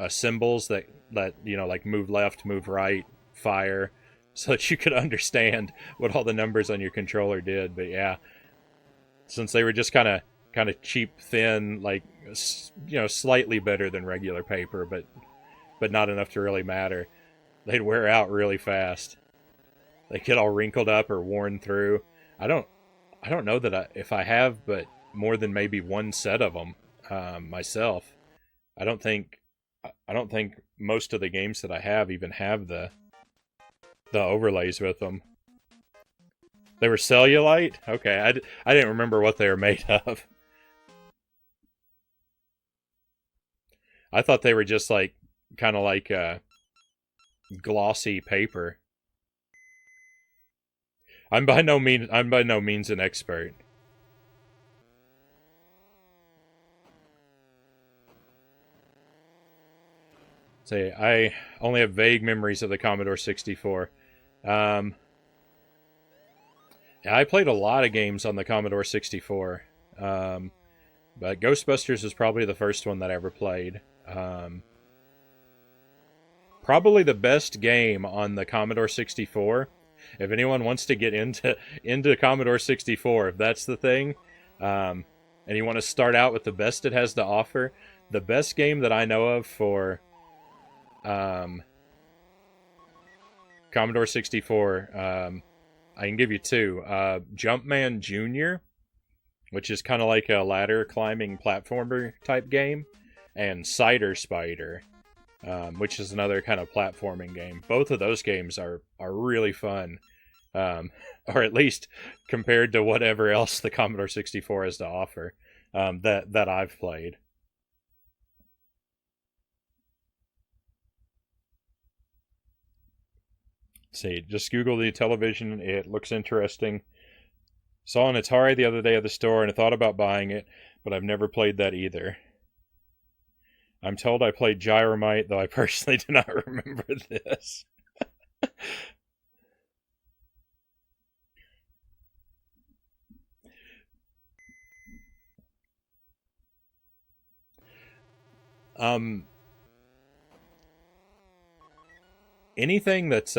symbols that like move left, move right, fire, so that you could understand what all the numbers on your controller did. But yeah, since they were just kind of cheap, thin, like slightly better than regular paper, but not enough to really matter. They'd wear out really fast. They get all wrinkled up or worn through. I don't I don't know that if I have, but more than maybe one set of them myself. I don't think I don't think most of the games that I have even have the overlays with them. They were cellulite? Okay, I didn't remember what they were made of. I thought they were just like kind of like glossy paper. I'm by no means an expert. Say I only have vague memories of the Commodore 64. Um, yeah, I played a lot of games on the Commodore 64. Um, but Ghostbusters was probably the first one that I ever played. Probably the best game on the Commodore 64. If anyone wants to get into Commodore 64, if that's the thing, um, and you want to start out with the best it has to offer, the best game that I know of for um, Commodore 64, I can give you two. Jumpman Jr., which is kind of like a ladder climbing platformer type game, and Cider Spider, which is another kind of platforming game. Both of those games are really fun, or at least compared to whatever else the Commodore 64 has to offer that I've played. Let's see, just Google the television. It looks interesting. Saw an Atari the other day at the store and I thought about buying it, but I've never played that either. I'm told I played Gyromite, though I personally do not remember this. Um, anything that's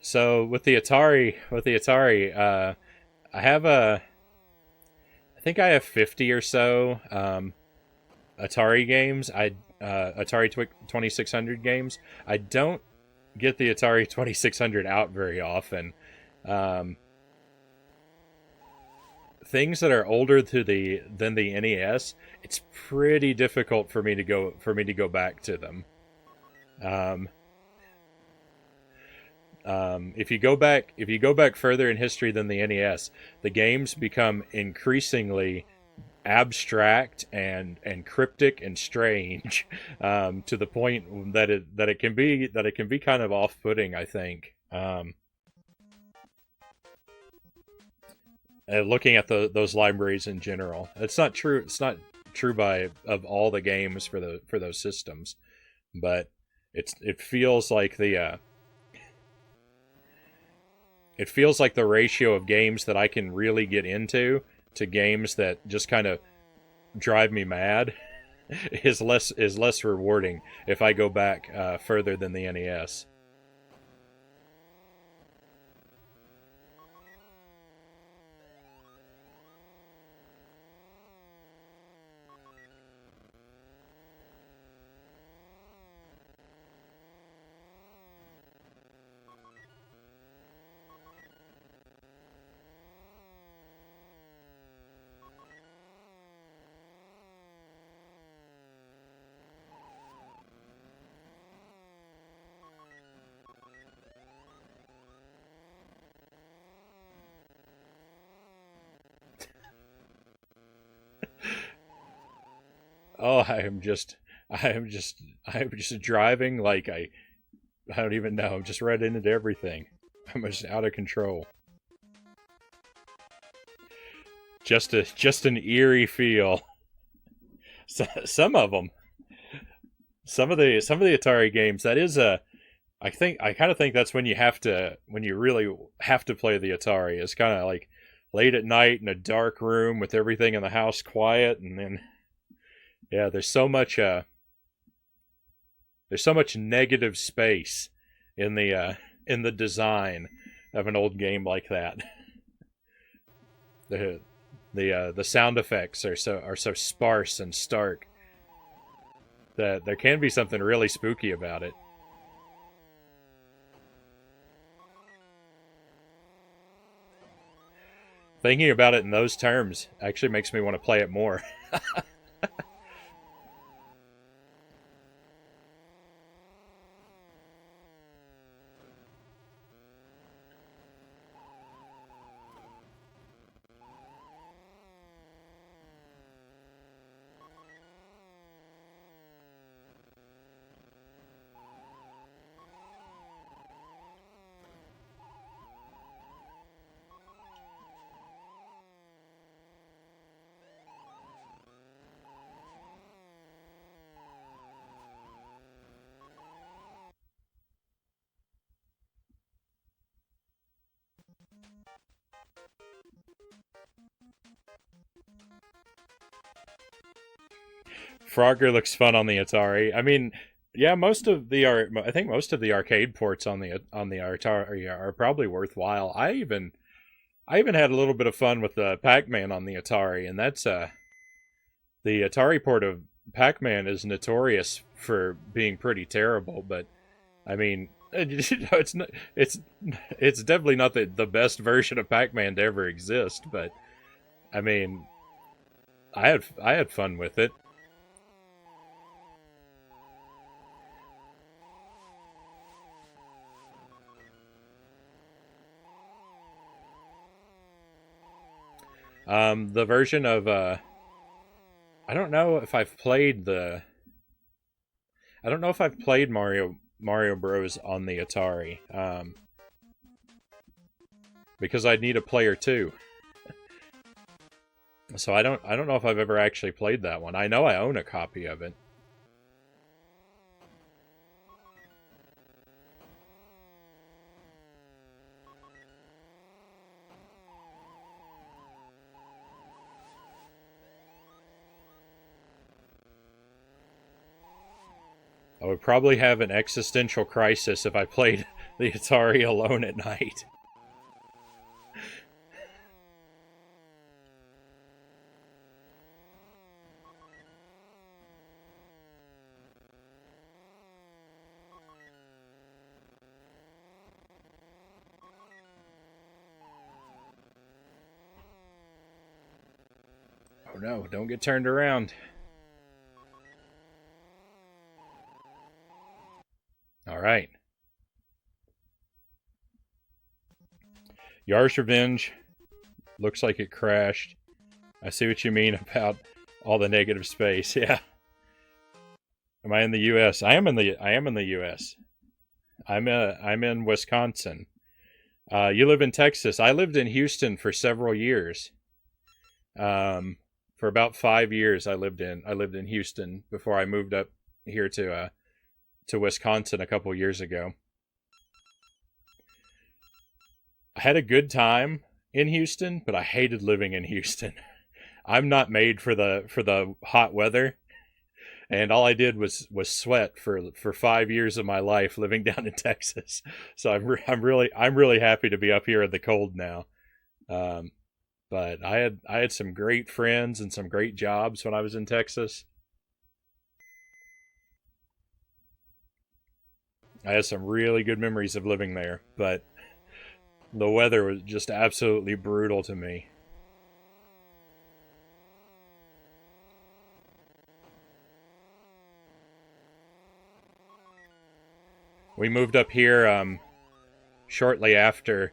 so with the Atari, I have I think I have 50 or so Atari games. Atari 2600 games. I don't get the Atari 2600 out very often. Um, things that are older than the NES, it's pretty difficult for me to go back to them. Um, if you go back further in history than the NES, the games become increasingly abstract and cryptic and strange, to the point that it can be kind of off putting. I think. Looking at those libraries in general, it's not true. It's not true by of all the games for those systems, but it feels like it feels like the ratio of games that I can really get into to games that just kind of drive me mad is less rewarding if I go back further than the NES. Oh, I am just driving like I don't even know. I'm just right into everything. I'm just out of control. Just an eerie feel. So, some of the Atari games, that is a, I kind of think that's when when you really have to play the Atari. It's kind of like late at night in a dark room with everything in the house quiet, and then yeah, there's so much negative space in the design of an old game like that. The the sound effects are so sparse and stark that there can be something really spooky about it. Thinking about it in those terms actually makes me want to play it more. Frogger looks fun on the Atari. I mean, yeah, I think most of the arcade ports on the Atari are probably worthwhile. I even had a little bit of fun with the Pac-Man on the Atari, and that's the Atari port of Pac-Man is notorious for being pretty terrible. But I mean, it's not, it's definitely not the best version of Pac-Man to ever exist. But I mean, I had fun with it. The version of I don't know if I've played the I don't know if I've played Mario Bros on the Atari. Because I'd need a player too. So I don't know if I've ever actually played that one. I know I own a copy of it. I would probably have an existential crisis if I played the Atari alone at night. Oh no, don't get turned around. All right. Yar's Revenge looks like it crashed. I see what you mean about all the negative space. Yeah. Am I in the U.S.? I am in the U.S. I'm in Wisconsin. You live in Texas. I lived in Houston for several years. For about 5 years, I lived in Houston before I moved up here to Wisconsin a couple years ago. I had a good time in Houston, but I hated living in Houston. I'm not made for the hot weather, and all I did was sweat for 5 years of my life living down in Texas. So I'm really happy to be up here in the cold now. Um, but I had some great friends and some great jobs when I was in Texas. I had some really good memories of living there, but the weather was just absolutely brutal to me. We moved up here shortly after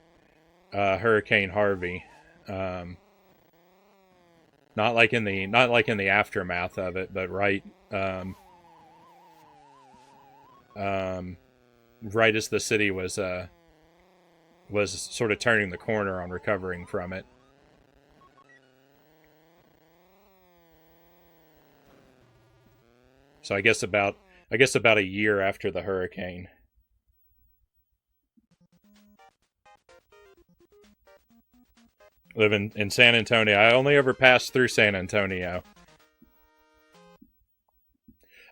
Hurricane Harvey. Um, not like in the aftermath of it, but um, right as the city was sort of turning the corner on recovering from it. So I guess about a year after the hurricane. Live in San Antonio. I only ever passed through San Antonio.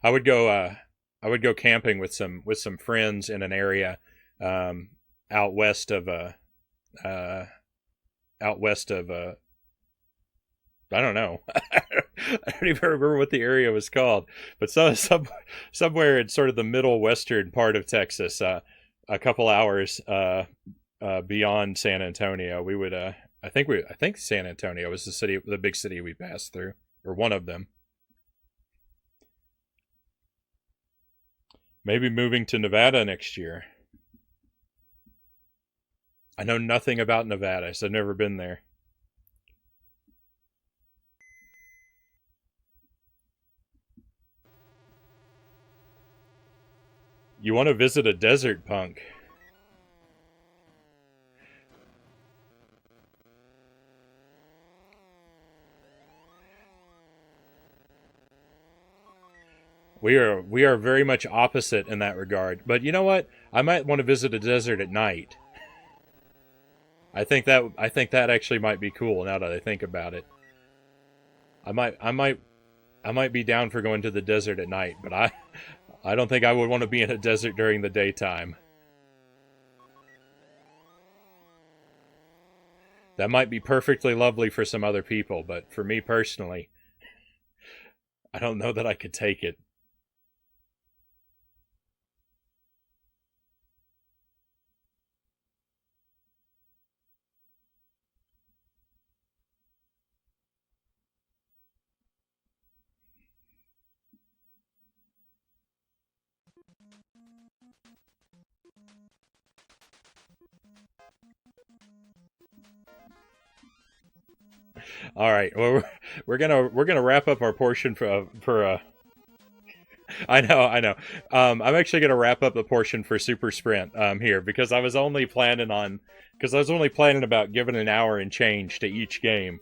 I would go camping with some friends in an area um, out west of uh, out west of I don't know. I don't even remember what the area was called, but somewhere in sort of the middle western part of Texas, a couple hours beyond San Antonio. We would I think San Antonio was the big city we passed through, or one of them. Maybe moving to Nevada next year. I know nothing about Nevada, so I've never been there. You want to visit a desert punk? We are very much opposite in that regard. But you know what? I might want to visit a desert at night. I think that actually might be cool now that I think about it. I might I might I might be down for going to the desert at night, but I don't think I would want to be in a desert during the daytime. That might be perfectly lovely for some other people, but for me personally, I don't know that I could take it. All right, well we're gonna wrap up our portion for I know. I'm actually gonna wrap up the portion for Super Sprint here because I was only planning about giving an hour and change to each game,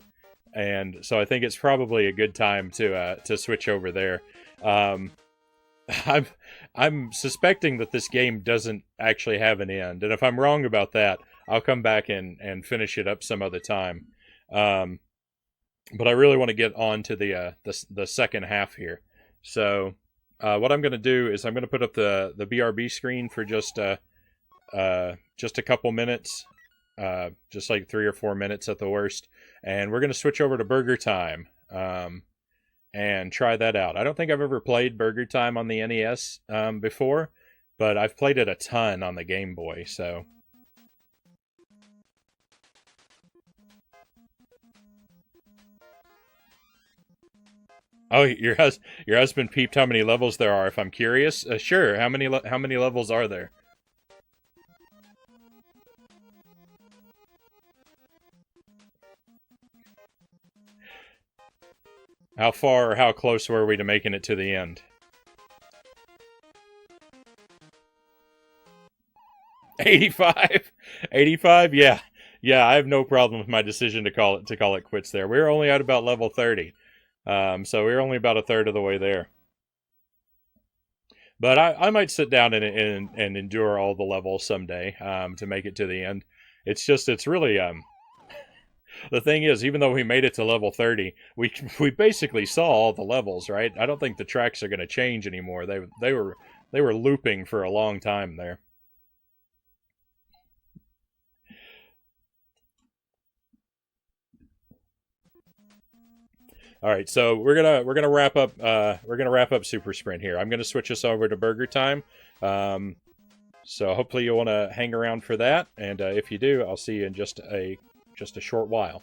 and so I think it's probably a good time to switch over there. Um, I'm I'm suspecting that this game doesn't actually have an end, and if I'm wrong about that, I'll come back and finish it up some other time. Um, but I really want to get on to the second half here. So what I'm going to do is I'm going to put up the BRB screen for just a couple minutes, just like 3 or 4 minutes at the worst, and we're going to switch over to Burger Time and try that out. I don't think I've ever played Burger Time on the NES before, but I've played it a ton on the Game Boy. So oh, your husband peeped how many levels there are. If I'm curious, sure. How many levels are there? How far or how close were we to making it to the end? 85, 85. Yeah, yeah. I have no problem with my decision to call it quits there. We were only at about level 30, so we were only about a third of the way there. But I might sit down and endure all the levels someday to make it to the end. It's really the thing is, even though we made it to level 30, we basically saw all the levels, right? I don't think the tracks are going to change anymore. They were looping for a long time there. All right, so we're gonna wrap up Super Sprint here. I'm gonna switch us over to Burger Time. Um, so hopefully you'll want to hang around for that, and if you do, I'll see you in just a short while.